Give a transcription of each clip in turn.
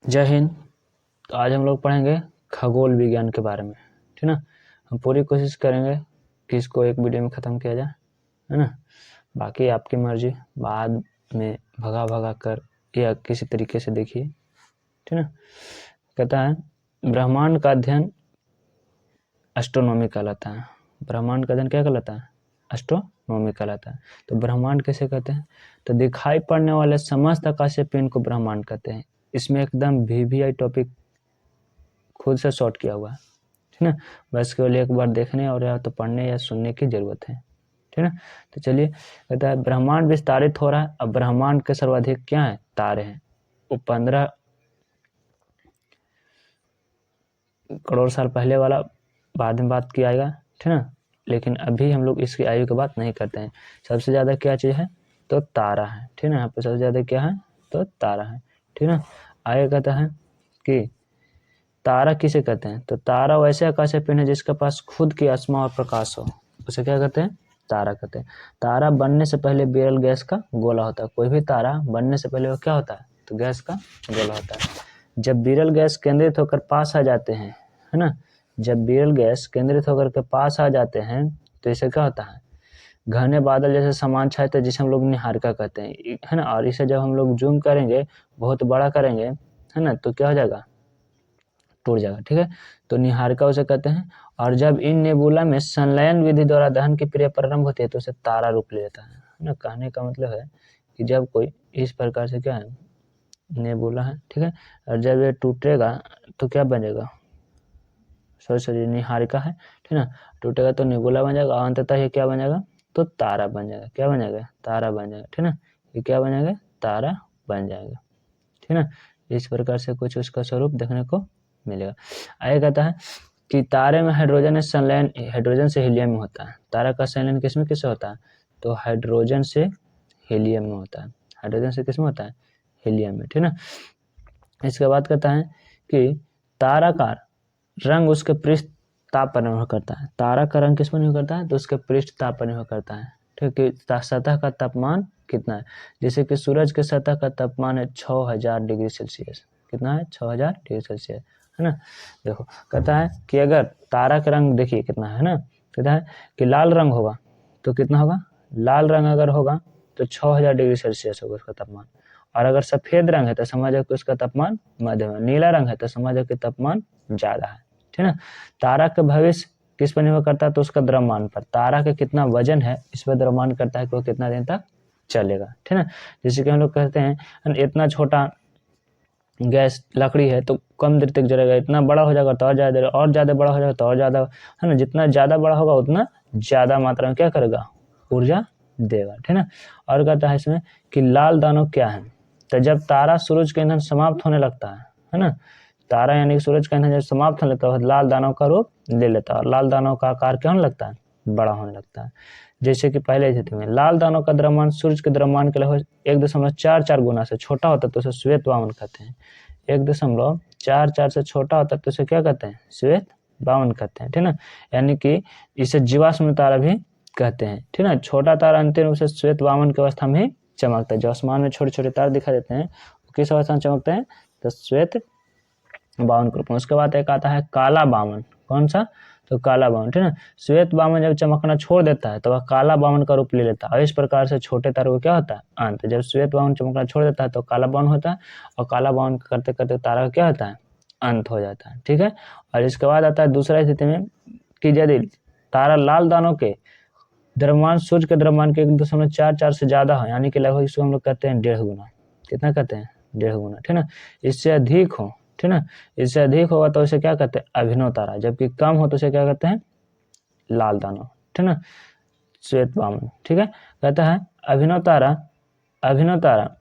जय हिंद। तो आज हम लोग पढ़ेंगे खगोल विज्ञान के बारे में, ठीक ना। हम पूरी कोशिश करेंगे कि इसको एक वीडियो में ख़त्म किया जाए, है ना। बाकी आपकी मर्जी, बाद में भगा भगा कर या किसी तरीके से देखिए, ठीक ना। कहता है ब्रह्मांड का अध्ययन एस्ट्रोनॉमी कहलाता है। ब्रह्मांड का अध्ययन क्या कहलाता है? एस्ट्रोनॉमी कहलाता है। तो ब्रह्मांड कैसे कहते हैं? तो दिखाई पड़ने वाले समस्त आकाशीय पिंड को ब्रह्मांड कहते हैं। इसमें एकदम VVI टॉपिक खुद से शॉर्ट किया हुआ है, ठीक ना। बस केवल एक बार देखने और या तो पढ़ने या सुनने की जरूरत है, ठीक ना। तो चलिए, कहता है ब्रह्मांड विस्तारित हो रहा है। अब ब्रह्मांड के सर्वाधिक क्या है? तारे हैं। वो 15 करोड़ साल पहले वाला बाद में बात किया जाएगा, ठीक ना। लेकिन अभी हम लोग इसकी आयु की बात नहीं करते हैं। सबसे ज़्यादा क्या चीज़ है? तो तारा है, ठीक ना। यहाँ पे सबसे ज़्यादा क्या है? तो तारा है, ठीक ना। आगे कहता है कि तारा किसे कहते हैं? तो तारा वैसे आकाशीय पिंड है जिसके पास खुद की आत्मा और प्रकाश हो, उसे क्या कहते हैं? तारा कहते हैं। तारा बनने से पहले विरल गैस का गोला होता है। कोई भी तारा बनने से पहले वो क्या होता है? तो गैस का गोला होता है। जब विरल गैस केंद्रित होकर पास आ जाते हैं, है ना, जब विरल गैस केंद्रित होकर के पास आ जाते हैं तो इसे क्या होता है? घने बादल जैसे समान छाते हैं, जिसे हम लोग निहारिका कहते हैं, है ना। और इसे जब हम लोग जूम करेंगे, बहुत बड़ा करेंगे, है ना, तो क्या हो जाएगा? टूट जाएगा, ठीक है। तो निहारिका उसे कहते हैं। और जब इन नेबुला में संलयन विधि द्वारा दहन की क्रिया प्रारंभ होती है तो उसे तारा रूप ले लेता है ना। कहने का मतलब है कि जब कोई इस प्रकार से क्या है, नेबुला है, ठीक है, और जब ये टूटेगा तो क्या बनेगा? सॉरी निहारिका है, ठीक ना। टूटेगा तो नेबुला बन जाएगा और अंततः ये क्या बन जाएगा? तो तारा बन जाएगा। क्या बन जाएगा? तारा बन जाएगा, ठीक ना। ये क्या बन जाएगा? तारा बन जाएगा, ठीक ना। इस प्रकार से कुछ उसका स्वरूप देखने को मिलेगा। आगे कहता है कि तारे में हाइड्रोजन संलयन हाइड्रोजन से हीलियम में होता है। तारा का संलयन किसमें किससे होता है? तो हाइड्रोजन से हीलियम में होता है। हाइड्रोजन से किसमें होता है? हीलियम में, ठीक ना। इसके बाद कहता है कि तारा का रंग उसके पृष्ठ ताप पर निर्भर करता है। तारा का रंग किस पर निर्भर करता है? तो उसके पृष्ठ ताप पर निर्भर करता है, ठीक है। सतह का तापमान कितना है? जैसे कि सूरज के सतह का तापमान है 6000 डिग्री सेल्सियस। कितना है? 6000 डिग्री सेल्सियस, है ना। देखो, कहता है कि अगर तारा का रंग देखिए कितना है ना। कहता है कि लाल रंग होगा तो कितना होगा? लाल रंग अगर होगा तो 6000 डिग्री सेल्सियस होगा उसका तापमान। और अगर सफेद रंग है तो समझो कि उसका तापमान मध्यम है। नीला रंग है तो समझो कि तापमान ज्यादा है, ठीक ना। तारा का भविष्य किस पर निर्भर करता है? तो उसका द्रव्यमान पर। तारा का कितना वजन है इस पर द्रव्यमान करता है कि वो कितना दिन तक चलेगा, ठीक ना। जैसे कि हम लोग कहते हैं इतना छोटा गैस लकड़ी है तो कम देर तक जलेगा, इतना बड़ा हो जाएगा तो और ज़्यादा देर, और ज़्यादा बड़ा हो जाएगा तो और ज़्यादा, है ना। जितना ज़्यादा बड़ा होगा उतना ज़्यादा मात्रा में क्या करेगा? ऊर्जा देगा, ठीक ना। और कहता है इसमें कि लाल दानव क्या है? तो जब तारा सूरज का ईंधन समाप्त होने लगता है ना, तारा यानी कि सूरज का ईंधन जब समाप्त होने लगता है लाल दानव का रूप ले लेता है। और लाल दानव का आकार क्या होने लगता है? बड़ा होने लगता है। जैसे कि पहले स्थिति में लाल दानव का द्रव्यमान सूर्य के द्रव्यमान के लगभग 1.44 गुना से छोटा होता है तो उसे श्वेत वामन कहते हैं। 1.44 से छोटा होता है तो उसे क्या कहते हैं? श्वेत वामन कहते हैं, ठीक ना। यानी कि इसे जीवाश्म तारा भी कहते हैं, ठीक ना। छोटा तारा अंतिम रूप से श्वेत वामन की अवस्था में ही चमकता है। जो आसमान में छोटे छोटे तारे दिखाई देते हैं वो किस अवस्था में चमकते हैं? तो श्वेत वामन के रूप में। उसके बाद एक आता है काला वामन। कौन सा? तो काला वामन, ठीक ना। श्वेत वामन जब चमकना छोड़ देता है तो वह काला वामन का रूप ले लेता है। और इस प्रकार से छोटे तारे को क्या होता है? अंत। जब श्वेत वामन चमकना छोड़ देता है तो काला वामन होता है, और काला वामन करते करते तारा का क्या होता है? अंत हो जाता है, ठीक है। और इसके बाद आता है दूसरा स्थिति में कि यदि तारा लाल दानव के द्रव्यमान सूर्य के द्रव्यमान के 1.44 से ज्यादा है, यानी कि लगभग इसको हम लोग कहते हैं 1.5 गुना। कितना कहते हैं? 1.5 गुना, ठीक ना। इससे अधिक हो, ठीक ना, इससे अधिक होगा तो उसे क्या कहते हैं? अभिनव तारा। जबकि कम हो तो उसे क्या कहते हैं? लाल दानव, ठीक ना, श्वेत वामन, ठीक है। कहता है अभिनव तारा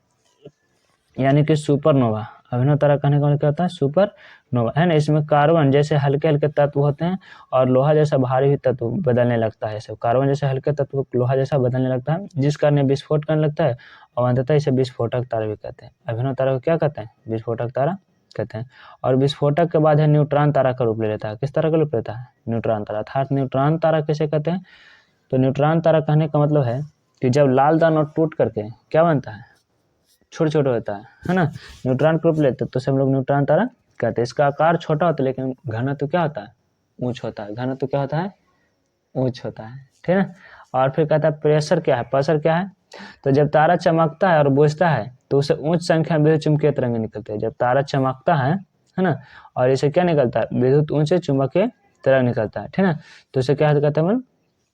यानी कि सुपरनोवा। अभिनव तारा कहने का मतलब क्या होता है? सुपरनोवा, है ना। इसमें कार्बन जैसे हल्के हल्के तत्व होते हैं और लोहा जैसा भारी भी तत्व बदलने लगता है। सब कार्बन जैसे हल्के तत्व लोहा जैसा बदलने लगता है, जिस कारण विस्फोट करने लगता है और अंततः इसे विस्फोटक तारा भी कहते हैं। अभिनव तारा को क्या कहते हैं? विस्फोटक तारा कहते हैं। और विस्फोटक के बाद है न्यूट्रॉन तारा का रूप ले लेता है। किस तरह का रूप लेता है? न्यूट्रॉन तारा। अर्थात न्यूट्रॉन तारा किसे कहते हैं? तो न्यूट्रॉन तारा कहने का मतलब है कि जब लाल दानव टूट करके क्या बनता है? छोटे छोटे होता है ना, न्यूट्रॉन के रूप लेते तो हम लोग न्यूट्रॉन तारा कहते हैं। इसका आकार छोटा होता है लेकिन घनत्व क्या होता है, ऊंच होता है। घनत्व क्या होता है, ऊंच होता है, ठीक है। और फिर कहता है प्रेशर क्या है, प्रेशर क्या है, तो जब तारा चमकता है और बुझता है तो उसे उच्च संख्या में विद्युत चुम्बकीय तरंग निकलते हैं। जब तारा चमकता है ना, और इसे क्या निकलता है, विद्युत ऊंचे चुम्बकीय तरंग निकलता है, ठीक है। तो इसे क्या कहते हैं,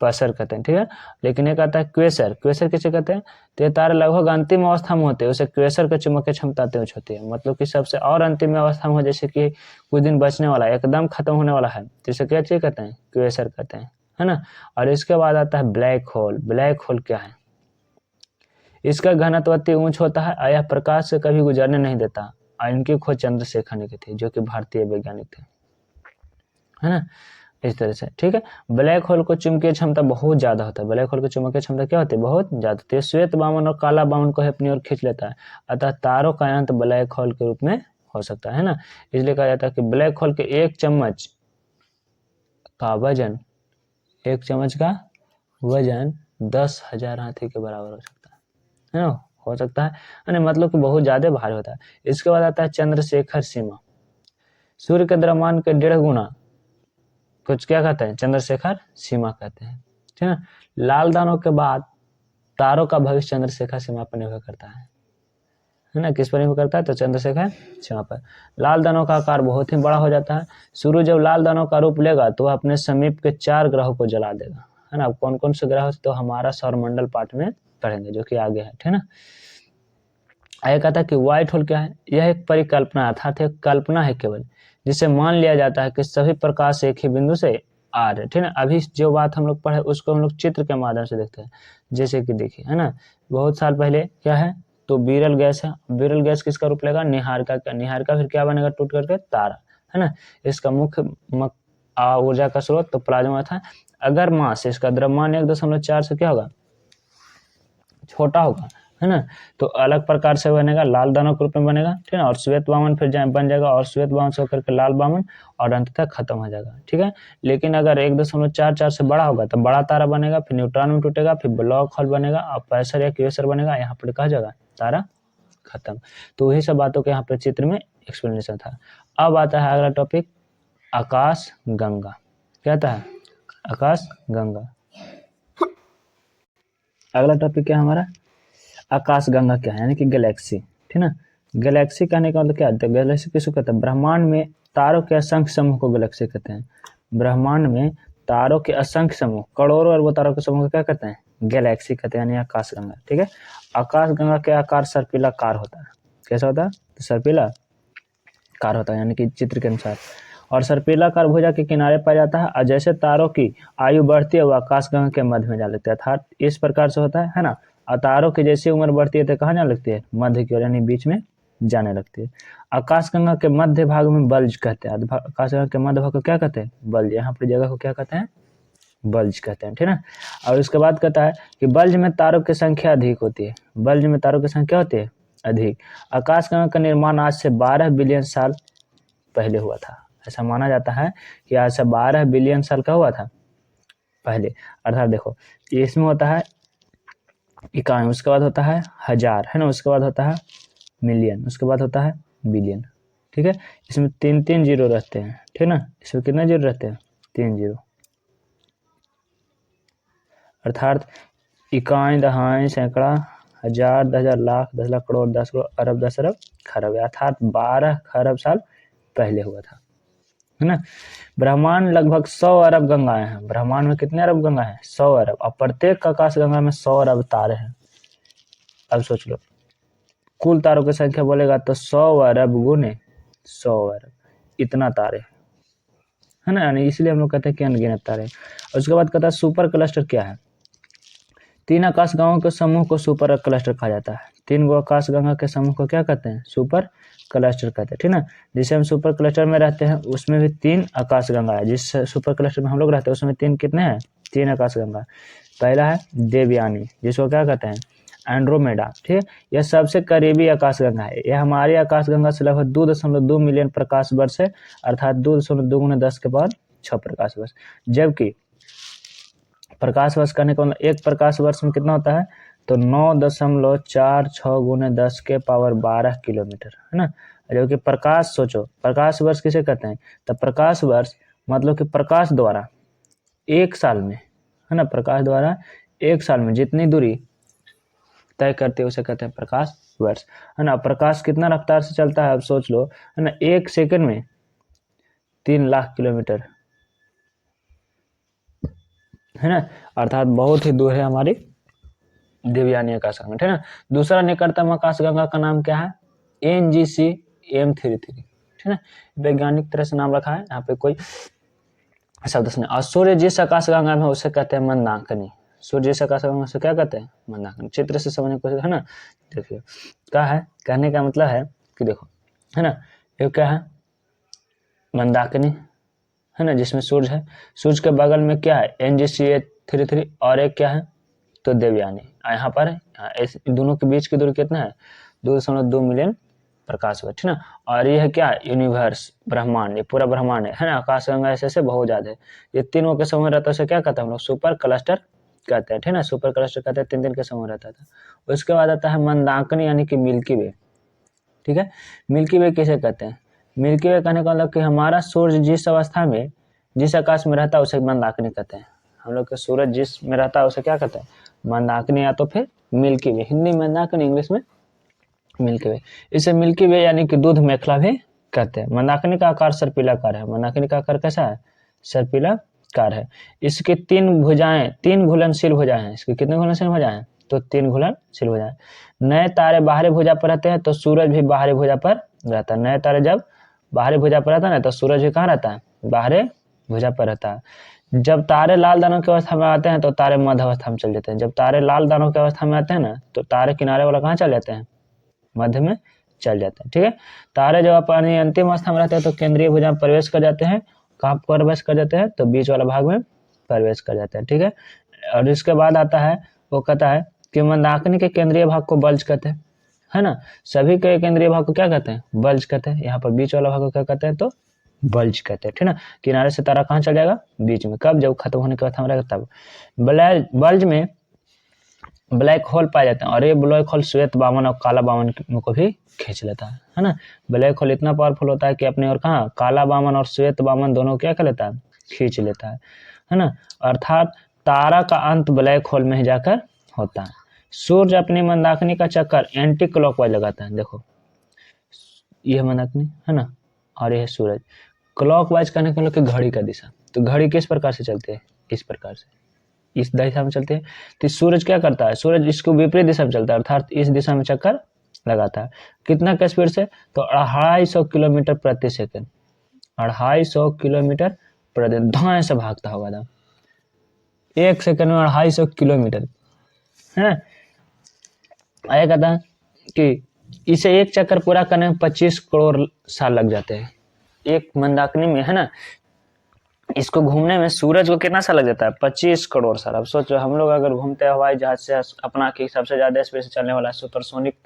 प्रेशर कहते हैं, ठीक है। लेकिन एक आता है क्वेसर। क्वेसर किसे कहते हैं, तो ये तारे लगभग अंतिम अवस्था में होते हैं, उसे क्वेसर की चुंबकीय क्षमता अत्यंत होती है। मतलब कि सबसे और अंतिम अवस्था में हो, जैसे कि कुछ दिन बचने वाला है, एकदम खत्म होने वाला है, तो इसे क्या चीज कहते हैं, क्वेसर कहते हैं, है ना। और इसके बाद आता है ब्लैक होल। ब्लैक होल क्या है, इसका घनत्व अति ऊंच होता है, यह प्रकाश से कभी गुजरने नहीं देता। और इनकी खोज चंद्रशेखर ने की थी, जो कि भारतीय वैज्ञानिक थे, है ना। इस तरह से, ठीक है। ब्लैक होल को चुंबकीय क्षमता बहुत ज्यादा होता है। ब्लैक होल की चुंबकीय क्षमता क्या होती है, बहुत ज्यादा होती है। श्वेत बामन और काला बामन को अपनी ओर खींच लेता है, अतः तारों का अंत ब्लैक होल के रूप में हो सकता है ना। इसलिए कहा जाता है कि ब्लैक होल के एक चम्मच का वजन, एक चम्मच का वजन 10,000 हाथी के बराबर हो सकता है ना, हो सकता है, मतलब कि बहुत ज्यादा भारी होता है। इसके बाद आता है चंद्रशेखर सीमा। सूर्य के द्रव्यमान के 1.5 गुना कुछ क्या कहते हैं, चंद्रशेखर सीमा कहते हैं, ठीक है। लाल दानों के बाद तारों का भविष्य चंद्रशेखर सीमा पर निर्भर करता है ना। किस पर निर्भर करता है, तो चंद्रशेखर सीमा पर। लाल दानों का आकार बहुत ही बड़ा हो जाता है। सूर्य जब लाल दानों का रूप लेगा तो वह अपने समीप के 4 ग्रहों को जला देगा, है ना। कौन कौन से ग्रह, तो हमारा सौरमंडल पाठ में पढ़ेंगे, जो कि आगे है, ठीक है ना। आगे कहता है कि व्हाइट होल क्या है, यह एक परिकल्पना अर्थात एक कल्पना है केवल, जिसे मान लिया जाता है कि सभी प्रकाश एक ही बिंदु से आ रहे, ठीक है। अभी जो बात हम लोग पढ़े उसको हम लोग चित्र के माध्यम से देखते हैं। जैसे कि देखिए, है ना, बहुत साल पहले क्या है, तो विरल गैस है। विरल गैस किसका रूप लेगा, निहारिका का। निहारिका फिर क्या बनेगा, टूट करके तारा, है ना। इसका मुख्य ऊर्जा का स्रोत तो प्लाज्मा था। अगर मास, इसका द्रव्यमान 1.4 से क्या होगा, छोटा होगा, है ना, तो अलग प्रकार से बनेगा, लाल दानों के रूप में बनेगा, ठीक है। और श्वेत वामन फिर बन जाएगा, और श्वेत वामन से होकर के लाल वामन, और अंततः खत्म हो जाएगा, ठीक है। लेकिन अगर 1.44 से बड़ा होगा तो बड़ा तारा बनेगा, फिर न्यूट्रॉन में टूटेगा, फिर ब्लैक होल बनेगा, और प्रेशर या क्वेसर बनेगा, यहाँ पर कहा जाएगा तारा खत्म। तो वही सब बातों के यहाँ पे चित्र में एक्सप्लेनेशन था। अब आता है अगला टॉपिक, आकाश गंगा। क्या आता है, आकाश गंगा। अगला टॉपिक क्या है हमारा, आकाश गंगा क्या है, यानी कि गैलेक्सी, ठीक ना। गैलेक्सी कहने का मतलब क्या है, गैलेक्सी किसको कहते हैं, ब्रह्मांड में तारों के असंख्य समूह को गैलेक्सी कहते हैं। ब्रह्मांड में तारों के असंख्य समूह, करोड़ों अरबों तारों के समूह को क्या कहते हैं, गैलेक्सी कहते हैं, यानी आकाश गंगा, ठीक है। आकाश गंगा के आकार सर्पिला कार होता है। कैसा होता है, तो सर्पिला कार होता है, यानी कि चित्र के अनुसार। और सर्पिलाकार भुजा के किनारे पाया जाता है, और जैसे तारों की आयु बढ़ती है वह आकाश गंगा के मध्य में जा लेते हैं, अर्थात इस प्रकार से होता है ना। और तारों की जैसी उम्र बढ़ती है तो कहाँ जाने लगती है, मध्य की ओर, यानी बीच में जाने लगती है। आकाश गंगा के मध्य भाग में बल्ज कहते हैं। आकाश गंगा के मध्य भाग को क्या कहते हैं, बल्ज। यहाँ पर जगह को क्या कहते हैं, बल्ज कहते हैं, ठीक है। और उसके बाद कहता है कि बल्ज में तारों की संख्या अधिक होती है। बल्ज में तारों की संख्या होती है अधिक। आकाश गंगा का निर्माण आज से 12 बिलियन साल पहले हुआ था। ऐसा माना जाता है कि आज से 12 बिलियन साल का हुआ था पहले। अर्थात देखो, इसमें होता है इकाई, उसके बाद होता है हजार, है ना, उसके बाद होता है मिलियन, उसके बाद होता है बिलियन, ठीक है। इसमें 3 जीरो रहते हैं, ठीक ना। इसमें कितने जीरो रहते हैं, 3 जीरो। अर्थात इकाई, दहाई, सैकड़ा, हजार, 10,000, लाख, 10 लाख, करोड़, 10 करोड़, अरब, 10 अरब, खरब, अर्थात 12 खरब साल पहले हुआ था, है ना। ब्रह्मांड लगभग 100 अरब गंगाएं हैं। ब्रह्मांड में कितने अरब गंगा है, 100 अरब। और प्रत्येक आकाश गंगा में 100 अरब तारे हैं। अब सोच लो, कुल तारों की संख्या बोलेगा तो 100 अरब गुने 100 अरब, इतना तारे, है ना। यानी इसलिए हम लोग कहते हैं कि अनगिनत तारे। और उसके बाद कहता है सुपर क्लस्टर क्या है। 3 आकाश गंगाओं के समूह को सुपर क्लस्टर कहा जाता है। 3 गो आकाश गंगा के समूह को क्या कहते हैं, सुपर क्लस्टर कहते हैं, ठीक ना। जिसे हम सुपर क्लस्टर में रहते हैं उसमें भी 3 आकाश गंगा है। जिस सुपर क्लस्टर में हम लोग रहते हैं उसमें 3 कितने हैं, 3 आकाश गंगा। पहला है देवयानी, जिसको क्या कहते हैं, एंड्रोमेडा, ठीक है। यह सबसे करीबी आकाश गंगा है। यह हमारी आकाश गंगा से लगभग 2.2 मिलियन प्रकाश वर्ष है, अर्थात 2.2 गुना 10 के पावर 6 प्रकाश वर्ष। जबकि प्रकाश वर्ष करने का मतलब एक प्रकाश वर्ष में कितना होता है, तो 9.46 गुने 10 के पावर 12 किलोमीटर, है ना। जबकि प्रकाश, सोचो प्रकाश वर्ष किसे कहते हैं, तो प्रकाश वर्ष मतलब कि प्रकाश द्वारा एक साल में, है ना, प्रकाश द्वारा एक साल में जितनी दूरी तय करते हैं उसे कहते हैं प्रकाश वर्ष, है ना। प्रकाश कितना रफ्तार से चलता है, अब सोच लो, है ना, 1 सेकंड में 3 लाख किलोमीटर, है ना, अर्थात बहुत ही दूर है हमारी देवयानी आकाशगंगा, है ना। दूसरा निकटतम आकाशगंगा का नाम क्या है, NGC M33, ठीक है ना। वैज्ञानिक तरह से नाम रखा है, यहाँ पे कोई शब्द नहीं। और सूर्य जिस आकाशगंगा में उसे कहते हैं मंदाकिनी, सूर्य जिस आकाशगंगा से क्या कहते हैं, मंदाकिनी। चित्र से समझने की कोशिश, है ना। देखिए क्या है, कहने का मतलब है कि देखो, है ना, ये क्या है, मंदाकिनी, है ना, जिसमें सूर्य है, सूर्य के बगल में क्या है, NGC-33, और एक क्या है, तो देवयानी। यहाँ पर इन दोनों के बीच की दूरी कितना है, 2.2 मिलियन प्रकाश वर्ष, है ना। और ये है क्या, यूनिवर्स, ब्रह्मांड, ये पूरा ब्रह्मांड है ना। आकाशगंगा ऐसे बहुत ज्यादा है, ये तीनों के समूह रहता है, उसे क्या कहते हैं हम लोग, सुपर क्लस्टर कहते हैं, ठीक है ना। सुपर क्लस्टर कहते हैं, 3 के समूह रहता था। उसके बाद आता है मंदाकिनी यानी कि मिल्की वे, ठीक है। मिल्की वे किसे कहते हैं, मिल्की वे कहने का मतलब कि हमारा सूर्य जिस अवस्था में, जिस आकाश में रहता है उसे मंदाकिनी कहते हैं। हम लोग का सूरज जिस में रहता है उसे क्या कहते हैं, मंदाकिनी, या तो फिर मिल्की वे। हिंदी में मंदाकिनी, इंग्लिश में मिल्की वे। इसे मिल्की वे यानी कि दूध मेखला भी कहते हैं। मंदाकिनी का आकार सर्पिलाकार है, मंदाकिनी का आकार कैसा है, सर्पिलाकार है। इसके 3 भुजाएं, 3 घुलनशील भुजाएं हैं। इसके कितने घुलनशील भुजाएं हैं, तो 3 घुलनशील भुजाएं। नए तारे बाहरी भुजा पर रहते हैं, तो सूरज भी बाहरी भुजा पर रहता है। नए तारे जब बाहरी भुजा पर रहता है ना, तो सूरज भी कहाँ रहता है, बाहरी भुजा पर रहता है। जब तारे लाल दानों की अवस्था में आते हैं तो तारे मध्य अवस्था में चल जाते हैं। जब तारे लाल दानों की अवस्था में आते हैं ना, तो तारे किनारे वाला कहाँ चल जाते हैं, मध्य में चल जाते हैं, ठीक है। तारे जब अपनी अंतिम अवस्था में रहते हैं तो केंद्रीय भुजा में प्रवेश कर जाते हैं। कहाँ प्रवेश कर जाते हैं, तो बीच वाला भाग में प्रवेश कर जाते हैं, ठीक है। और इसके बाद आता है, वो कहता है कि मंदाकिनी के केंद्रीय भाग को बल्ज कहते हैं, है ना। सभी के केंद्रीय भाग को क्या कहते हैं, बल्ज कहते हैं। यहाँ पर बीच वाला भाग को क्या कहते हैं, तो बल्ज कहते हैं, ठीक है ना। किनारे से तारा कहाँ चल जाएगा, बीच में। कब, जब खत्म होने के बाद हम रहेगा तब। बल्ज में ब्लैक होल पाए जाते हैं, और ये ब्लैक होल श्वेत बामन और काला बामन को भी खींच लेता है ना। ब्लैक होल इतना पावरफुल होता है कि अपने और कहाँ, काला बामन और श्वेत बामन दोनों क्या कर लेता है, खींच लेता है ना। अर्थात तारा का अंत ब्लैक होल में ही जाकर होता है। सूर्य अपनी मंदाकिनी का चक्कर एंटी क्लॉकवाइज लगाता है। देखो ये मंदाकिनी है ना, और यह सूरज। क्लॉकवाइज करने के लिए घड़ी का दिशा, तो घड़ी किस प्रकार से चलती है, इस प्रकार से, इस दिशा में चलते हैं। तो सूरज क्या करता है, सूरज इसको विपरीत दिशा में चलता है, अर्थात इस दिशा में चक्कर लगाता है। कितना के स्पीड से, तो 250 किलोमीटर प्रति सेकंड, 250 किलोमीटर प्रति, धाए से भागता होगा था 1 सेकंड में 250 किलोमीटर, है। आया कहता है कि इसे एक चक्कर पूरा करने में 25 करोड़ साल लग जाते हैं, एक मंदाकिनी में, है ना। इसको घूमने में सूरज को कितना सा लग जाता है, 25 करोड़ साल। अब सोचो हम लोग अगर घूमते हैं हवाई जहाज से, अपना की सबसे ज्यादा स्पीड से चलने वाला सुपरसोनिक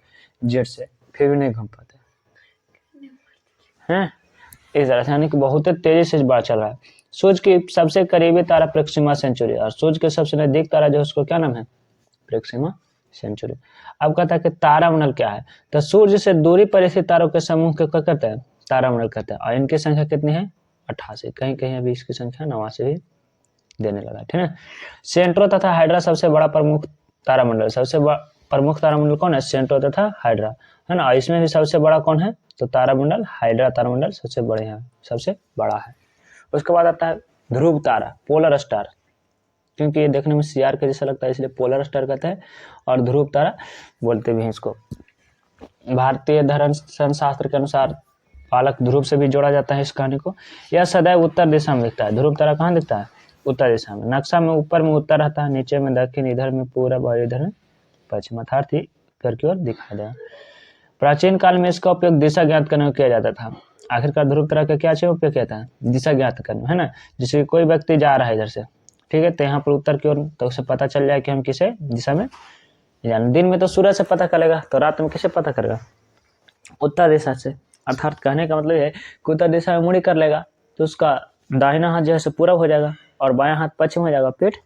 जेट से, फिर भी नहीं घूम पाते हैं। इस तरह से यानी कि बहुत तेजी से बाढ़ चल रहा है। सूर्य की सबसे करीबी तारा प्रोक्सिमा सेंचुरी, और सूर्य के सबसे नजदीक तारा जो उसको क्या नाम है, प्रोक्सिमा सेंचुरी। अब कहता है कि तारामंडल क्या है, तो सूर्य से दूरी पर स्थित तारों के समूह को क्या कहते हैं, तारामंडल कहते हैं। और इनकी संख्या कितनी है, 88। कहीं कहीं अभी इसकी संख्या 89 भी देने लगा, ठीक है। सेंट्रो तथा हाइड्रा सबसे बड़ा प्रमुख तारामंडल, सबसे प्रमुख तारामंडल कौन है, सेंट्रो तथा हाइड्रा, है ना। इसमें भी सबसे बड़ा कौन है, तो तारामंडल हाइड्रा तारामंडल सबसे बड़े हैं, सबसे बड़ा है। उसके बाद आता है ध्रुव तारा, पोलर स्टार, क्योंकि ये देखने में सीआर के जैसा लगता है इसलिए पोलर स्टार कहते हैं, और ध्रुव तारा बोलते भी हैं इसको। भारतीय दर्शन शास्त्र के अनुसार पालक ध्रुव से भी जोड़ा जाता है इस कहानी को। यह सदैव उत्तर दिशा में दिखता है। ध्रुव तारा कहाँ दिखता है, उत्तर दिशा में। नक्शा में ऊपर में उत्तर रहता है, नीचे में दक्षिण, इधर में पूरब और इधर में पश्चिम, अर्थात घर की ओर दिखाई देगा। प्राचीन काल में इसका उपयोग दिशा ज्ञात करने में किया जाता था। आखिरकार ध्रुव तारा का क्या उपयोग किया था, दिशा ज्ञात करने, है ना। जैसे कोई व्यक्ति जा रहा है इधर से, ठीक है, तो यहाँ पर उत्तर की ओर, तो उसे पता चल जाए कि हम किसे दिशा में जाना। दिन में तो सूरज से पता करेगा, तो रात में किसे पता करेगा, उत्तर दिशा से। अर्थात कहने का मतलब है कि उत्तर दिशा में मुड़ी कर लेगा तो उसका दाहिना हाथ जो है पूरब हो जाएगा और बायां हाथ पश्चिम हो जाएगा, पीठ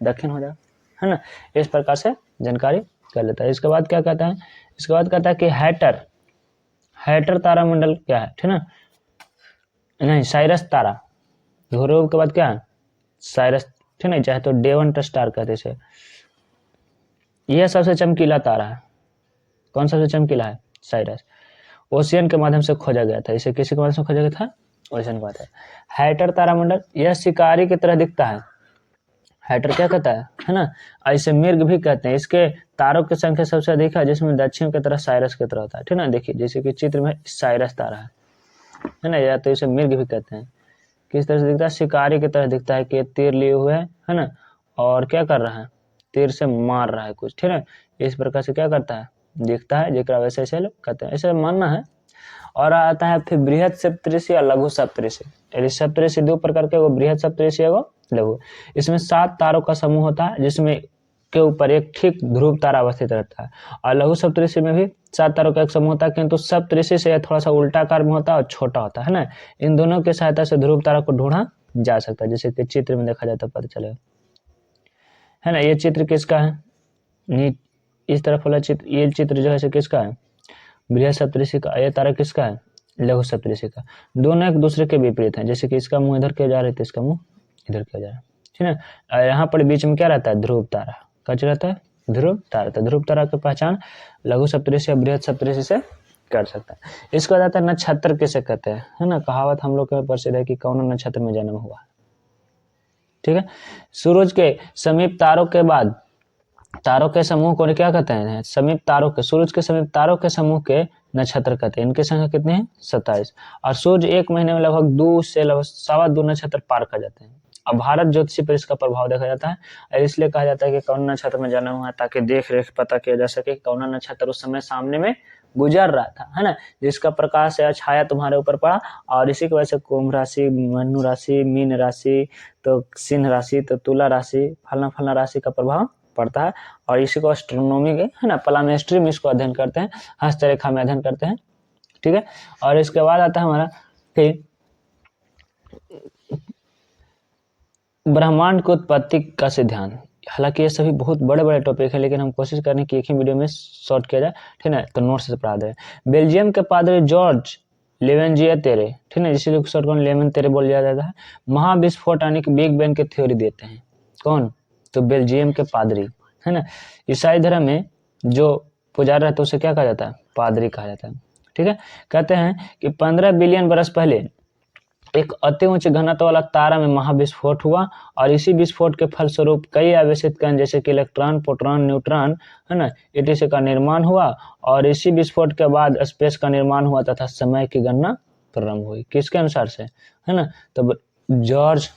दक्षिण हो जाएगा, है ना। इस प्रकार से जानकारी कर लेता है। इसके बाद क्या कहता है, इसके बाद कहता है कि हैटर तारामंडल क्या है, ठीक ना, नहीं साइरस तारा, ध्रुव के बाद क्या है साइरस, ठीक है, चाहे तो डेवंट स्टार कहते हैं इसे। यह सबसे चमकीला तारा है। कौन सबसे चमकीला है, साइरस। ओशियन के माध्यम से खोजा गया था। इसे किसी के माध्यम से खोजा गया था, ओशियन के माध्यम। हैटर तारामंडल यह शिकारी की तरह दिखता है। हैटर क्या कहता है ना, ऐसे मिर्ग भी कहते हैं। इसके तारों की संख्या सबसे अधिक है, जिसमें दक्षिण की तरह साइरस की तरह होता है, ठीक ना। देखिए जैसे कि चित्र में साइरस तारा है ना, या तो इसे मिर्ग भी कहते हैं। किस तरह से दिखता है, शिकारी की तरह दिखता है कि तीर लिए हुए है ना, और क्या कर रहा है, तीर से मार रहा है कुछ, ठीक है। इस प्रकार से क्या करता है, दिखता है, जिक्र वैसे ऐसे लोग कहते हैं, ऐसे मानना है। और आता है फिर बृहद सप्तऋषि या लघु सप्तऋषि। यदि सप्तऋषि दो प्रकार के, वो बृहद सप्तऋषि है वो लघु। इसमें 7 तारों का समूह होता है, जिसमें के ऊपर एक ठीक ध्रुव तारा अवस्थित रहता है। और लघु सप्तऋषि में भी 7 तारों का एक समूह होता है, किंतु सप्तऋषि से थोड़ा सा उल्टाकार में होता है और छोटा होता है ना। इन दोनों की सहायता से ध्रुव तारा को ढूंढा जा सकता है, जैसे कि चित्र में देखा जाए तो पता चलेगा, है ना। ये चित्र किसका है, इस तरफ वाला चित्र, ये चित्र जो है किसका है, बृहद सप्तऋषि का। यह तारा किसका है, लघु सप्तऋषि का। दोनों एक दूसरे के विपरीत हैं, जैसे कि इसका मुंह इधर किया जा रहा है तो इसका मुंह इधर किया जा रहा है, ठीक है। यहाँ पर बीच में क्या रहता है, ध्रुव तारा। क्या रहता है, ध्रुव तारा। तो ध्रुव तारा की पहचान लघु सप्तऋषि या बृहद सप्तऋषि से कर सकता है। इसको बताता है नक्षत्र किसे कहते हैं, है ना। कहावत हम लोग के प्रसिद्ध है कि कौन नक्षत्र में जन्म हुआ, ठीक है। सूरज के समीप तारों के बाद तारों के समूह को क्या कहते हैं, समीप तारों के, सूरज के समीप तारों के समूह के नक्षत्र कहते हैं। इनकी संख्या कितनी है, 27। और सूर्य एक महीने में लगभग 2 से लगभग 2.25 नक्षत्र पार कर जाते हैं। अब भारत ज्योतिषी पर इसका प्रभाव देखा जाता है, और इसलिए कहा जाता है कि कौन नक्षत्र में जन्म हुआ, ताकि देख रेख पता किया जा सके कौन नक्षत्र उस समय सामने में गुजर रहा था, है ना, जिसका प्रकाश या छाया तुम्हारे ऊपर पड़ा। और इसी की वजह से कुंभ राशि, मनु राशि, मीन राशि, तो सिंह राशि, तो तुला राशि, फलना राशि का प्रभाव पड़ता है। और इसी को एस्ट्रोनॉमी के, है ना, पलामेस्ट्री में इसको अध्ययन करते हैं, हस्तरेखा में अध्ययन करते हैं, ठीक है। और इसके बाद आता है हमारा कि ब्रह्मांड की उत्पत्ति का सिद्धांत। हालांकि ये सभी बहुत बड़े बड़े टॉपिक है, लेकिन हम कोशिश करें कि एक ही वीडियो में शॉर्ट किया जाए, ठीक है। तो नोट से पढ़ा दे। बेल्जियम के पादरी जॉर्ज लेवेंजिए तेरे, ठीक है, जिसे शॉर्ट में लेमन तेरे बोल दिया जाता है, महाविस्फोट यानी कि बिग बैंग की थ्योरी देते हैं। कौन, तो बेल्जियम के पादरी, है ना। ईसाई धर्म में जो पुजारी रहता है उसे क्या कहा जाता है, पादरी कहा जाता है, ठीक है। कहते हैं कि 15 बिलियन बरस पहले एक अति उच्च घनत्व वाला तारा में महाविस्फोट हुआ, और इसी विस्फोट के फलस्वरूप कई आवेशित कण जैसे कि इलेक्ट्रॉन, प्रोटॉन, न्यूट्रॉन, है ना, etc का निर्माण हुआ। और इसी विस्फोट के बाद स्पेस का निर्माण हुआ तथा समय की गणना प्रारंभ हुई। किसके अनुसार से, है ना, तो जॉर्ज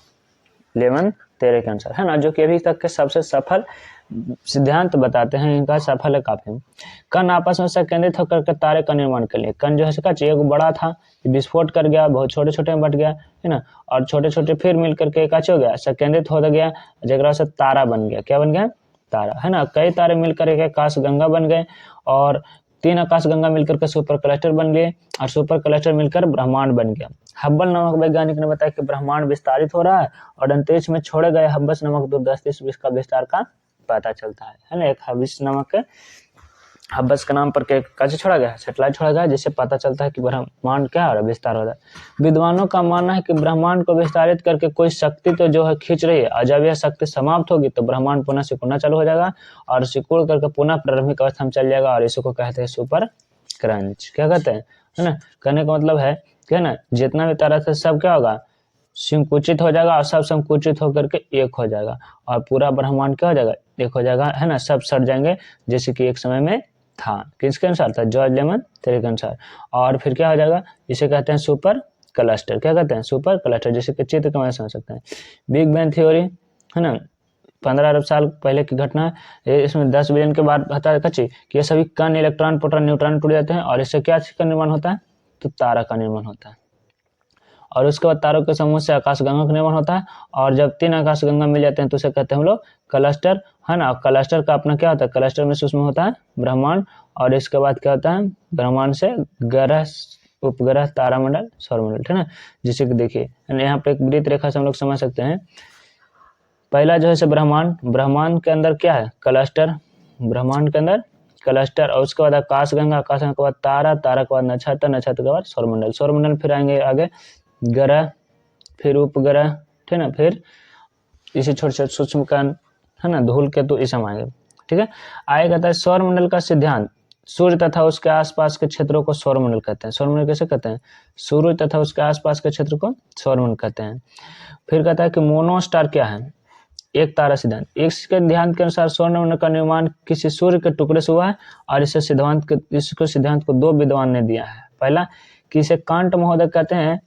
लेमन तेरे के अनुसार, है ना, जो कि अभी तक के सबसे सफल सिद्धांत बताते हैं। इनका सफल है काफी। कण आपस में संकेंद्रित होकर के तारे का निर्माण कर लिए। कण जो है इसका एक बड़ा था, विस्फोट कर गया, बहुत छोटे छोटे में बट गया, है ना, और छोटे छोटे फिर मिल करके एक हो गया, संकेंद्रित हो गया, जगह से तारा बन गया। क्या बन गया, तारा, है ना। कई तारे मिलकर एक आकाश गंगा बन गए, और 3 आकाश गंगा मिलकर के सुपर क्लस्टर बन गए, और सुपर क्लस्टर मिलकर ब्रह्मांड बन गया। हब्बल नामक वैज्ञानिक ने बताया कि ब्रह्मांड विस्तारित हो रहा है, और अंतरिक्ष में छोड़े गए हब्बस नामक दूरदर्शी से इसका विस्तार का पता चलता है ना। एक हबिस नामक हब्बस के नाम पर कैसे छोड़ा गया, सैटेलाइट छोड़ा गया, जिससे पता चलता है कि ब्रह्मांड क्या हो रहा है, विस्तार हो रहा है। विद्वानों का मानना है कि ब्रह्मांड को विस्तारित करके कोई शक्ति तो जो है खींच रही है, और जब यह शक्ति समाप्त होगी तो ब्रह्मांड पुनः सिकुड़ना चालू हो जाएगा, और सिकुड़ करके पुनः प्रारंभिक अवस्था में चल जाएगा, और इसको कहते हैं सुपर क्रंच। क्या कहते हैं, है ना। कहने का मतलब है कि ना, जितना भी तारा था सब क्या होगा, संकुचित हो जाएगा, और सब संकुचित होकर के एक हो जाएगा, और पूरा ब्रह्मांड क्या हो जाएगा, एक हो जाएगा, है ना। सब सड़ जाएंगे जैसे कि एक समय में था। किसके अनुसार था, जॉर्ज लेमन तेरे के अनुसार। और फिर क्या हो जाएगा, इसे कहते हैं सुपर क्लस्टर। क्या कहते हैं, सुपर क्लस्टर, जैसे कि चित्र के समझ सकते हैं। बिग बैंग थ्योरी, है ना, 15 अरब साल पहले की घटना है। इसमें 10 बिलियन के बाद बता कि ये सभी कण, इलेक्ट्रॉन, प्रोटॉन, न्यूट्रॉन टूट जाते हैं, और इससे क्या का निर्माण होता है, तो तारा का निर्माण होता है। और उसके बाद तारों के समूह से आकाशगंगा का निर्माण होता है, और जब 3 आकाशगंगा मिल जाते हैं तो उसे कहते हैं हम लोग क्लस्टर, है ना। क्लस्टर का अपना क्या होता है, क्लस्टर में से उसमें होता है ब्रह्मांड, और इसके बाद क्या होता है, ब्रह्मांड से ग्रह, उपग्रह, तारामंडल, सौरमंडल, ठीक है ना। जैसे कि देखिए यहाँ पे एक वृत्त रेखा से हम लोग समझ सकते हैं पहला जो है सो ब्रह्मांड, ब्रह्मांड के अंदर क्या है, क्लस्टर, ब्रह्मांड के अंदर क्लस्टर, और उसके बाद आकाशगंगा, आकाशगंगा के बाद तारा, तारा के बाद नक्षत्र, नक्षत्र के बाद सौरमंडल, सौरमंडल फिर आएंगे आगे ग्रह, फिर उपग्रह, ठीक है, फिर इसी छोटे छोटे सूक्ष्म कण, है ना, धूल केतु, ये सब आएंगे, ठीक है। आगे कहता है सौरमंडल का सिद्धांत, सूर्य तथा उसके आसपास के क्षेत्रों को सौरमंडल कहते हैं। सौरमंडल कैसे कहते हैं, सूर्य तथा उसके आसपास के क्षेत्र को सौरमंडल कहते हैं। फिर कहता है कि मोनोस्टार क्या है, एक तारा सिद्धांत, इसके ध्यान के अनुसार सौरमंडल का निर्माण किसी सूर्य के टुकड़े से हुआ है, और इसको सिद्धांत को दो विद्वान ने दिया है। पहला कि इसे कांट महोदय कहते हैं,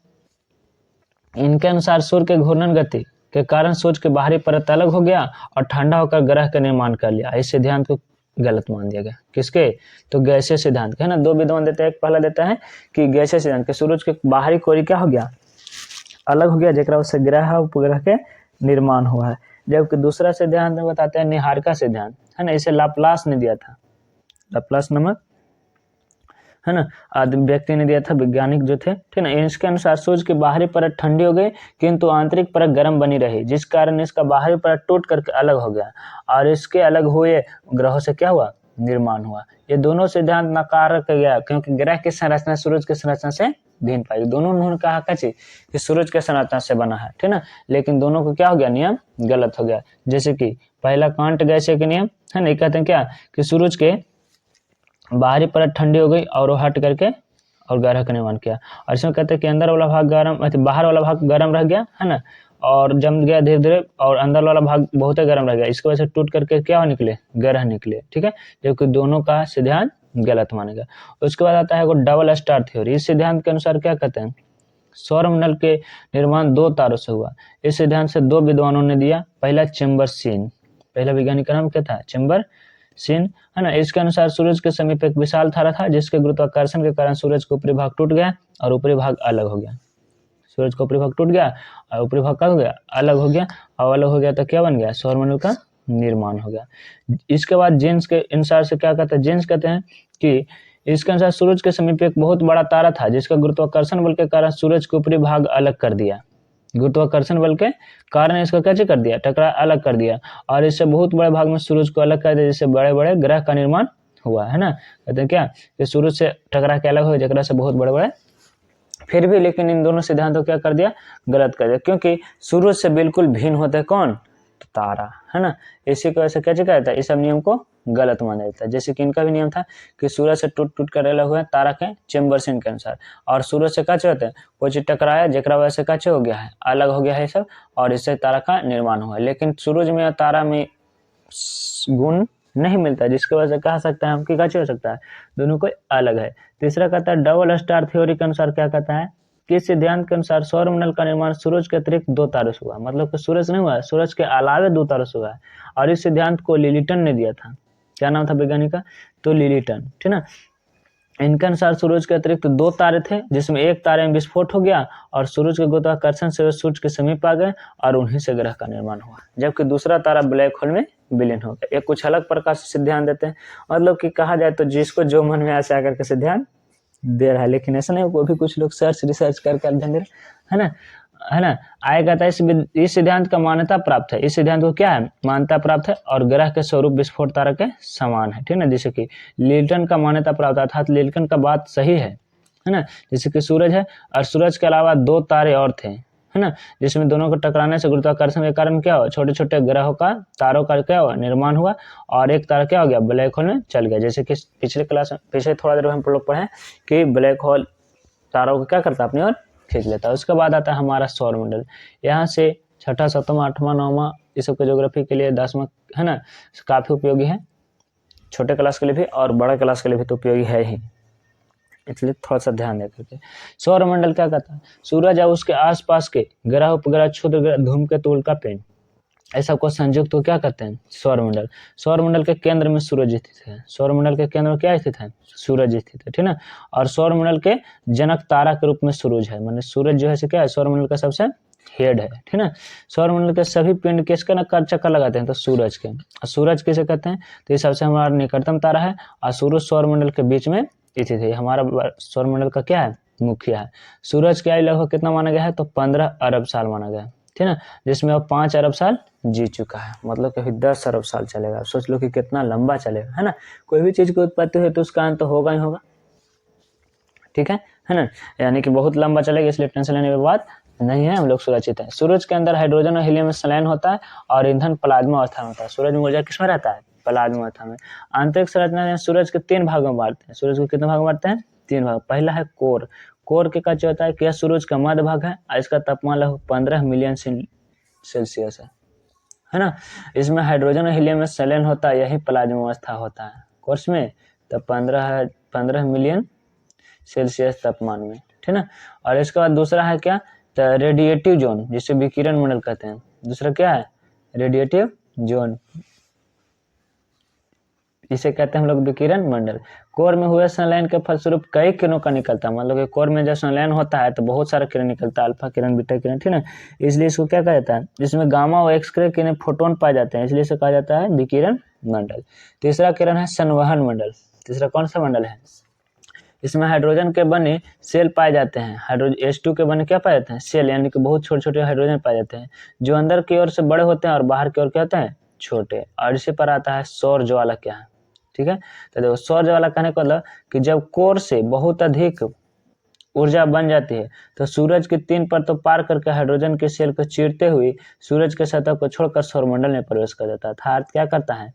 इनके अनुसार सूर्य के घूर्णन गति के कारण सूर्य के बाहरी परत अलग हो गया और ठंडा होकर ग्रह का निर्माण कर लिया। इस सिद्धांत को गलत मान दिया गया, किसके, तो गैसीय सिद्धांत के, है ना। दो विद्वान देते हैं, एक पहला देता है कि गैसीय सिद्धांत के सूरज के बाहरी कोरी क्या हो गया, अलग हो गया, जेकरा उससे ग्रह उपग्रह के निर्माण हुआ है। जबकि दूसरा सिद्धांत में बताते हैं निहारिका सिद्धांत, है ना, इसे लाप्लास ने दिया था, लाप्लास नामक, है ना, आदमी व्यक्ति ने दिया था, वैज्ञानिक जो थे, ठीक है। इसके अनुसार सूर्य की बाहरी परत ठंडी हो गई किंतु आंतरिक परत गर्म बनी रही, जिस कारण इसका बाहरी परत टूट करके अलग हो गया और इसके अलग हुए ग्रहों से क्या हुआ, निर्माण हुआ। ये दोनों सिद्धांत नकार कर गया क्योंकि ग्रह की संरचना सूरज की संरचना से भिन्न पाई। दोनों उन्होंने कहा कि सूरज के संरचना से बना है, ठीक ना, लेकिन दोनों को क्या हो गया, नियम गलत हो गया। जैसे कि पहला कांट गैसीय के नियम, है ना, कहते हैं क्या कि सूरज के बाहरी परत ठंडी हो गई और वो हट करके और ग्रह का निर्माण किया, और इसमें कहते हैं कि अंदर वाला भाग गर्म, बाहर वाला भाग गर्म रह गया, है ना, और जम गया धीरे धीरे, और अंदर वाला भाग बहुत ही गर्म रह गया, इसकी वजह से टूट करके क्या निकले, ग्रह निकले, ठीक है। जबकि दोनों का सिद्धांत गलत मानेगा। उसके बाद आता है वो डबल स्टार थ्योरी। इस सिद्धांत के अनुसार क्या कहते हैं, सौरमंडल के निर्माण दो तारों से हुआ। इस सिद्धांत से दो विद्वानों ने दिया, पहला चैम्बर्सीन, पहला वैज्ञानिक का नाम क्या था, चैम्बर्सीन, है ना। इसके अनुसार सूरज के समीप एक विशाल तारा था जिसके गुरुत्वाकर्षण के कारण सूरज का ऊपरी भाग टूट गया और ऊपरी भाग अलग हो गया। सूरज का ऊपरी भाग टूट गया और ऊपरी भाग क्या हो गया, अलग हो गया, और अलग हो गया तो क्या बन गया, सौरमंडल का निर्माण हो गया। इसके बाद जेम्स के अनुसार से क्या कहते हैं, जेम्स कहते हैं कि इसके अनुसार सूरज के समीप एक बहुत बड़ा तारा था जिसका गुरुत्वाकर्षण बल के कारण सूरज के ऊपरी भाग अलग कर दिया। गुरुत्वाकर्षण बल के कारण इसको कैसे कर दिया, टकरा अलग कर दिया, और इससे बहुत बड़े भाग में सूरज को अलग कर दिया, जिससे बड़े बड़े ग्रह का निर्माण हुआ, है ना। कहते हैं क्या कि सूरज से टकरा के अलग हो, जगह से बहुत बड़े बड़े, फिर भी लेकिन इन दोनों सिद्धांतों क्या कर दिया, गलत कर दिया, क्योंकि सूरज से बिल्कुल भिन्न होते हैं कौन, तो तारा, है ना। इसी को ऐसे कैसे कहता है, इस सब नियम को गलत माना जाता है। जैसे कि इनका भी नियम था कि सूरज से टूट टूट कर अलग हुए तारा के चैम्बर्सीन के अनुसार, और सूरज से कैसे होते हैं, कोई चीज टकराया जकरा वजह से कैसे हो गया है, अलग हो गया है सब, और इससे तारा का निर्माण हुआ। लेकिन सूरज में और तारा में गुण नहीं मिलता, जिसकी वजह से कह सकता है हम कि कैसे हो सकता है, दोनों कोई अलग है। तीसरा कहता है डबल स्टार थ्योरी के अनुसार क्या कहता है कि सिद्धांत के अनुसार सौरमंडल का निर्माण सूरज के अतिरिक्त दो तारों से हुआ, मतलब कि सूरज नहीं हुआ, सूरज के अलावे दो तारों से हुआ है। और इस सिद्धांत को लिलिटन ने दिया था, क्या नाम था वैज्ञानिक का, तो लिलिटन, ठीक ना। इनके अनुसार सूरज के अतिरिक्त दो तारे थे जिसमें एक तारे में विस्फोट हो गया और सूरज के गुरुत्वाकर्षण से सूरज के समीप आ गए और उन्हीं से ग्रह का निर्माण हुआ, जबकि दूसरा तारा ब्लैक होल में विलीन हो गया। ये कुछ अलग प्रकार से सिद्धांत देते हैं, मतलब कि कहा जाए तो जिसको जो मन में ऐसे आकर के सिद्धांत दे रहा है, लेकिन ऐसा नहीं, वो भी कुछ लोग रिसर्च करके अध्ययन दे रहे, है ना, है ना। आएगा था इस सिद्धांत का मान्यता प्राप्त है, इस सिद्धांत को क्या है, मान्यता प्राप्त है, और ग्रह के स्वरूप विस्फोट तारा के समान है, ठीक है। जैसे कि लिल्टन का मान्यता प्राप्त है, अर्थात लिल्टन का बात सही है ना। जैसे कि सूरज है और सूरज के अलावा दो तारे और थे, है ना, जिसमें दोनों को टकराने से गुरुत्वाकर्षण के कारण क्या हुआ, छोटे छोटे ग्रहों का तारों का क्या हुआ, निर्माण हुआ, और एक तारा क्या हो गया, ब्लैक होल में चल गया। जैसे कि पिछले थोड़ा देर हम लोग पढ़े कि ब्लैक होल तारों को क्या करता है, अपनी ओर खींच लेता है। उसके बाद आता है हमारा सौरमंडल। यहाँ से छठा, सातवां, आठवां, नौवां, इस सब के ज्योग्राफी के लिए 10वां, है ना, काफी उपयोगी है, छोटे क्लास के लिए भी और बड़ा क्लास के लिए भी तो उपयोगी है ही, इसलिए थोड़ा सा ध्यान दे करके। सौरमंडल क्या कहता है, सूरज और उसके आसपास के ग्रह, उपग्रह, क्षुद्र ग्रह, धूमकेतु, उल्कापिंड, ऐसा को संयुक्त तो क्या कहते हैं, सौरमंडल। सौरमंडल के केंद्र में सूरज स्थित है, सौरमंडल के केंद्र में क्या स्थित है, सूरज स्थित है, ठीक ना। और सौरमंडल के जनक तारा के रूप में सूरज है, माने सूरज जो है क्या है, सौरमंडल का सबसे हेड है, ठीक ना। सौरमंडल के सभी पिंड किसका नक्कर चक्कर लगाते हैं, तो सूरज के। और सूरज किसे कहते हैं, तो ये सबसे हमारा निकटतम तारा है, और सूरज सौरमंडल के बीच में स्थित है, हमारा सौरमंडल का क्या है, मुखिया है। सूरज की आयु लगभग कितना माना गया है, तो 15 अरब साल माना गया है, ठीक ना, जिसमें अब 5 अरब साल जी चुका है, मतलब कि 10 अरब साल चलेगा। सोच लो कि कितना लंबा चलेगा, है ना। कोई भी चीज़ की उत्पत्ति हुई तो उसका अंत होगा ही होगा, ठीक है ना। यानी कि बहुत लंबा चलेगा, इसलिए टेंशन लेने की बात नहीं है, हम लोग सुरक्षित हैं। सूरज के अंदर हाइड्रोजन और हीलियम में संलयन होता है और ईंधन प्लाज्मा अवस्था में होता है। सूरज में ऊर्जा किसमें रहता है? प्लाज्मा अवस्था में। आंतरिक संरचना सूरज के 3 भागों में बांटते हैं। सूरज को कितने भाग में बांटते हैं? 3 भाग। पहला है कोर। कोर के का होता है कि यह सूरज का मध्य भाग है और इसका तापमान लगभग 15 मिलियन सेल्सियस है ना। इसमें हाइड्रोजन और हीलियम में संलयन होता है, यही प्लाज्मा अवस्था होता है कोर्स में। तो 15 मिलियन सेल्सियस तापमान में, ठीक ना। और इसके बाद दूसरा है क्या? तो रेडिएटिव जोन, जिसे विकिरण मंडल कहते हैं। दूसरा क्या है? रेडिएटिव जोन, जिसे कहते हैं हम लोग विकिरण मंडल। कोर में हुए संलयन के फलस्वरूप कई किरणों का निकलता है। मतलब कि कोर में जब संलयन होता है तो बहुत सारा किरण निकलता है, अल्फा किरण, बीटा किरण, ठीक ना। इसलिए इसको क्या कहा जाता है? जिसमें गामा और एक्स रे किरण फोटोन पाए जाते हैं, इसलिए इसे कहा जाता है विकिरण मंडल। तीसरा किरण है संवहन मंडल। तीसरा कौन सा मंडल है? इसमें हाइड्रोजन के बने सेल पाए जाते हैं। हाइड्रोजन H2 के बने क्या पाए जाते हैं? सेल, यानी कि बहुत छोटे छोटे हाइड्रोजन पाए जाते हैं, जो अंदर की ओर से बड़े होते हैं और बाहर की ओर क्या होते हैं? छोटे। और इसी पर आता है सौर ज्वाला क्या है, ठीक है। तो देखो सौर ज्वाला कहने का मतलब कि जब कोर से बहुत अधिक ऊर्जा बन जाती है तो सूरज की 3 परतों पार करके हाइड्रोजन के सेल को चीरते हुए सूरज के सतह को छोड़कर सौरमंडल में प्रवेश कर देता है। अर्थात क्या करता है?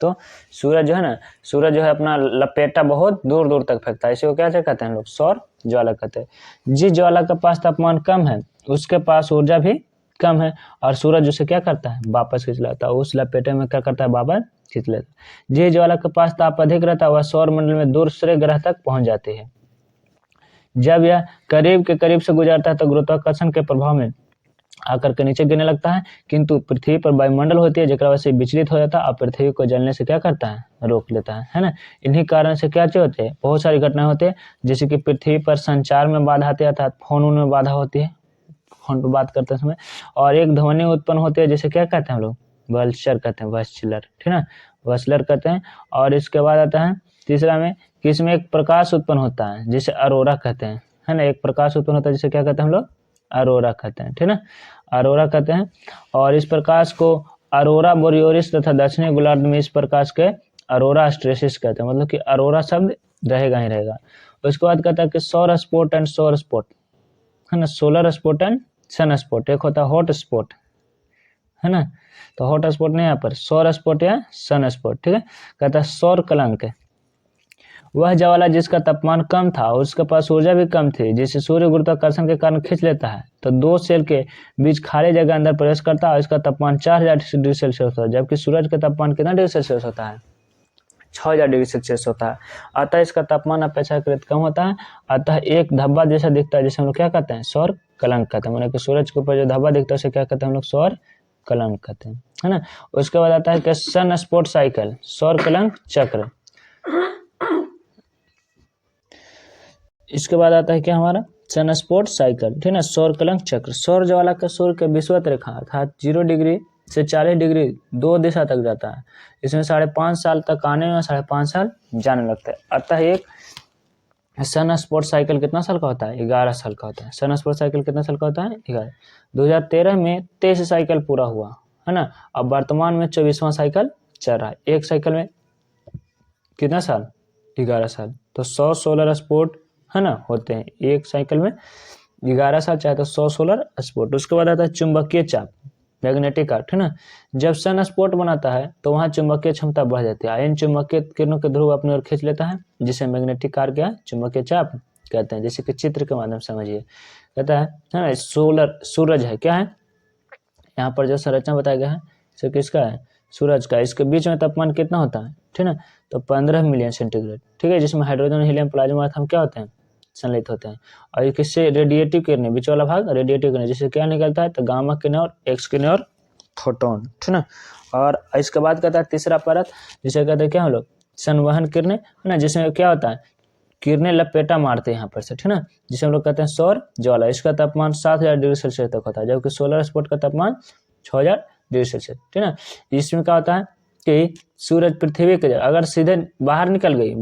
तो सूरज जो है ना, सूरज जो है अपना लपेटा बहुत दूर दूर तक फेंकता है, इसी को क्या कहते हैं लोग? सौर ज्वाला कहते हैं। जिस ज्वाला के पास तापमान कम है उसके पास ऊर्जा भी कम है और सूरज उसे क्या करता है? वापस खींच लेता है। उस लपेटे में क्या करता है? वापस खींच लेता है। जिस ज्वाला के पास ताप अधिक रहता है वह सौर मंडल में दूसरे ग्रह तक पहुंच जाती है। जब यह करीब के करीब से गुजरता है तो गुरुत्वाकर्षण के प्रभाव में आकर के नीचे गिरने लगता है, किंतु पृथ्वी पर वायुमंडल होती है जेकरा वजह से विचलित हो जाता है और पृथ्वी को जलने से क्या करता है? रोक लेता है ना। इन्हीं कारण से क्या होते हैं? बहुत सारी घटनाएं होती है, जैसे कि पृथ्वी पर संचार में बाधा आती है, अर्थात फोन में बाधा होती है, फोन पर बात करते समय, और एक ध्वनि उत्पन्न होती है जिसे क्या कहते हैं हम लोग? वल्चर कहते हैं, वल्चर, ठीक है, वल्चर कहते हैं। और इसके बाद आता है तीसरा में कि इसमें एक प्रकाश उत्पन्न होता है जिसे अरोरा कहते हैं, है ना। एक प्रकाश उत्पन्न होता है जिसे क्या कहते हैं हम लोग? अरोरा कहते हैं, ठीक है, अरोरा कहते हैं। और इस प्रकाश को अरोरा बोरियोरिस तथा दक्षिणी गोलार्ध में इस प्रकाश के अरोरा स्ट्रेसिस कहते हैं। मतलब कि अरोरा शब्द रहेगा ही रहेगा। उसके बाद कहता है कि सौर स्पॉट एंड सौर स्पॉट, है ना। Solar spot and sun spot. एक होता है हॉट स्पॉट, है ना। तो हॉट स्पॉट नहीं, यहाँ पर सौर स्पॉट या सन स्पॉट, ठीक है। कहता है सौर कलंक, वह ज्वाला जिसका तापमान कम था उसके पास ऊर्जा भी कम थी, जिसे सूर्य गुरुत्वाकर्षण के कारण खींच लेता है, तो 2 सेल के बीच खाली जगह अंदर प्रवेश करता है और इसका तापमान 4000 डिग्री सेल्सियस होता है, जबकि सूरज का तापमान कितना डिग्री सेल्सियस होता है? 6000 डिग्री सेल्सियस होता है। अतः इसका तापमान अपेक्षाकृत कम होता है। अतः एक धब्बा जैसा दिखता है, जिसे हम लोग क्या कहते हैं? सौर कलंक कहते हैं। मतलब कि सूरज के ऊपर जो धब्बा दिखता है उसे क्या कहते हैं हम लोग? सौर कलंक कहते हैं, है ना। उसके बाद आता है कि सन स्पॉट साइकिल, सौर कलंक चक्र। इसके बाद आता है क्या हमारा? सन स्पॉट साइकिल, ठीक है, सौर कलंक चक्र। सौर ज्वाला का सूर्य के विषुवत रेखा अर्थात 0 डिग्री से 40 डिग्री 2 दिशा तक जाता है। इसमें 5.5 साल तक आने में 5.5 साल जाने लगता है। अतः एक सन स्पॉट साइकिल कितना साल का होता है? 11 साल का होता है। सन स्पॉट साइकिल कितना साल का होता है? 11। 2013 में 23 साइकिल पूरा हुआ, है ना। अब वर्तमान में 24वां साइकिल चल रहा है। एक साइकिल में कितना साल? 11 साल। तो 100 सोलर स्पॉट, है ना, होते हैं एक साइकिल में 11 साल, चाहे तो 100 सोलर स्पॉट। उसके बाद आता है चुंबकीय चाप, मैग्नेटिक आर्क, है ना। जब सन स्पॉट बनाता है तो वहाँ चुंबकीय क्षमता बढ़ जाती है। इन चुंबकीय किरणों के ध्रुव अपनी ओर खींच लेता है, जिसे मैग्नेटिक आर्क या चुंबकीय चाप कहते हैं। जैसे कि चित्र के माध्यम से समझिए। कहता है ना, सोलर सूरज है, क्या है यहाँ पर जो संरचना बताया गया है सो किसका है? सूरज का। इसके बीच में तापमान कितना होता है? ठीक है, तो 15 मिलियन सेंटीग्रेड, ठीक है, जिसमें हाइड्रोजन, हीलियम, प्लाज्मा हम क्या होते हैं? संलित होते हैं। और किससे? रेडिएटिव किरणें, बीच वाला भाग रेडिएटिव किरणें, जिससे क्या निकलता है? तो गामा किरणें और एक्स किरणें और फोटोन, ठीक ना। और इसके बाद कहता है तीसरा परत, जिसे कहते हैं क्या हम लोग? संवहन किरणें, है ना, जिसमें क्या होता है? किरणें लपेटा मारते हैं यहाँ पर से, ठीक ना, जिसे हम लोग कहते हैं सौर ज्वाला। इसका तापमान 7000 डिग्री सेल्सियस तक होता है, जबकि सोलर स्पॉट का तापमान 6000 डिग्री सेल्सियस, ठीक ना। इसमें क्या होता है कि सूरज पृथ्वी के अगर सीधे बाहर निकल गई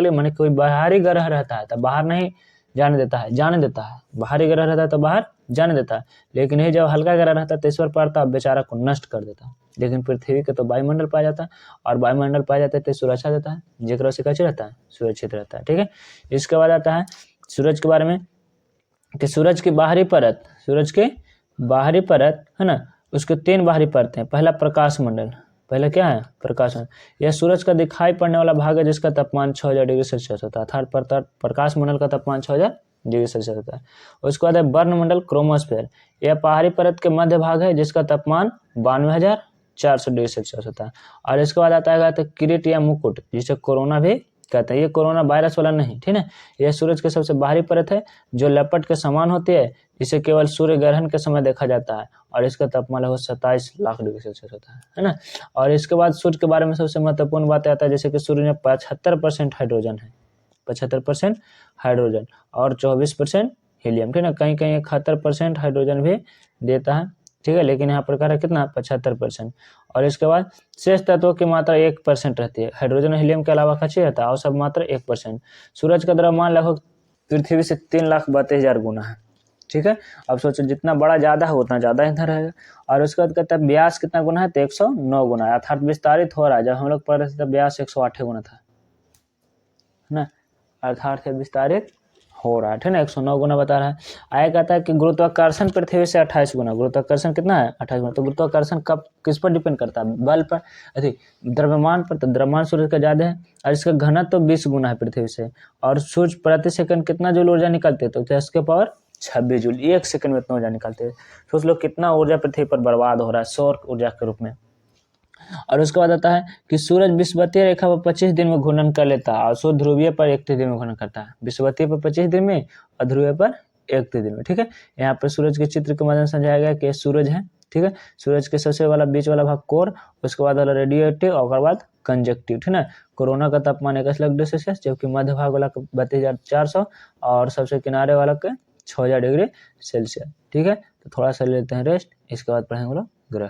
माने कोई बाहरी ग्रह रहता है तो बाहर नहीं जाने देता है, बाहरी ग्रह रहता है तो बाहर जाने देता है, लेकिन ये जब हल्का ग्रह रहता है तो इस पर पड़ता है, बेचारा को नष्ट कर देता है। लेकिन पृथ्वी के तो वायुमंडल पाया जाता है, और वायुमंडल पाया जाता है तो सुरक्षा देता है, जेकरा से कैसे रहता है, सुरक्षित रहता है। ठीक है, इसके बाद आता है सूरज के बारे में कि सूरज की बाहरी परत है ना, उसके 3 बाहरी परतें हैं। पहला प्रकाश मंडल, पहला क्या है, प्रकाश मंडल। यह सूरज का दिखाई पड़ने वाला भाग है जिसका तापमान 6000 डिग्री सेल्सियस होता है, अर्थात प्रकाश मंडल का तापमान 6000 डिग्री सेल्सियस होता है। उसके बाद है वर्णमंडल, क्रोमोस्फेयर। यह बाहरी परत के मध्य भाग है जिसका तापमान 92,400 डिग्री सेल्सियस होता है। और इसके बाद आता है किरीट या मुकुट, जिसे कोरोना भी कहते हैं। ये कोरोना वायरस वाला नहीं, ठीक है। यह सूरज के सबसे बाहरी परत है जो लपट के समान होती है, जिसे केवल सूर्य ग्रहण के समय देखा जाता है, और इसका तापमान लगभग 27 लाख डिग्री सेल्सियस होता है ना। और इसके बाद सूर्य के बारे में सबसे महत्वपूर्ण बात आता है जैसे कि सूर्य में 75% हाइड्रोजन है, 75% हाइड्रोजन और 24% हीलियम, ठीक है ना। कहीं कहीं 71% हाइड्रोजन भी देता है, ठीक है, लेकिन यहाँ प्रकार है कितना, 75%। और इसके बाद शेष तत्वों की मात्रा 1% रहती है, हाइड्रोजन हीलियम के अलावा खर्च रहता है, और सब मात्रा 1%। सूरज का द्रव्यमान लगभग पृथ्वी से 3,32,000 गुना है, ठीक है। अब सोचो जितना बड़ा ज़्यादा है उतना ज़्यादा ईंधन रहेगा। और उसके बाद कहता है व्यास कितना गुना है, तो 109 गुना है, अर्थात विस्तारित हो रहा है। जब हम लोग पढ़ रहे थे तब व्यास 108 गुना था, है ना, अर्थात विस्तारित हो रहा है, ठीक है ना, 109 गुना बता रहा है। आगे कहता है कि गुरुत्वाकर्षण पृथ्वी से 28 गुना, गुरुत्वाकर्षण कितना है, 28 गुना। तो गुरुत्वाकर्षण कब किस पर डिपेंड करता है, बल पर, अरे द्रव्यमान पर। तो द्रव्यमान सूर्य का ज़्यादा है, और इसका घनत्व तो 20 गुना है पृथ्वी से। और सूर्य प्रति सेकंड कितना जूल ऊर्जा निकलते हैं, तो 10 के पावर 26 जूल, 1 सेकंड में इतना ऊर्जा निकालते हैं। सोच लो कितना ऊर्जा पृथ्वी पर बर्बाद हो रहा है सौर ऊर्जा के रूप में। और उसके बाद आता है कि सूरज विषुवतीय रेखा पर 25 दिन में घूर्णन कर लेता है, और सूर्य ध्रुवीय पर 31 दिन में घूर्णन करता है। विषुवतीय पर 25 दिन में और ध्रुवीय पर 31 दिन में, ठीक है। यहाँ पर सूरज के चित्र के माध्यम से समझाया गया कि सूरज है, ठीक है। सूरज के सबसे वाला बीच वाला भाग कोर, उसके बाद वाला रेडिएटिव, और बाद कंजक्टिव, ठीक है। कोरोना का तापमान 21 डिग्री सेल्सियस, जबकि मध्य भाग वाला 32,400 और सबसे किनारे वाला का 6,000 डिग्री सेल्सियस, ठीक है। तो थोड़ा सा लेते हैं रेस्ट, इसके बाद पढ़ेंगे ग्रह।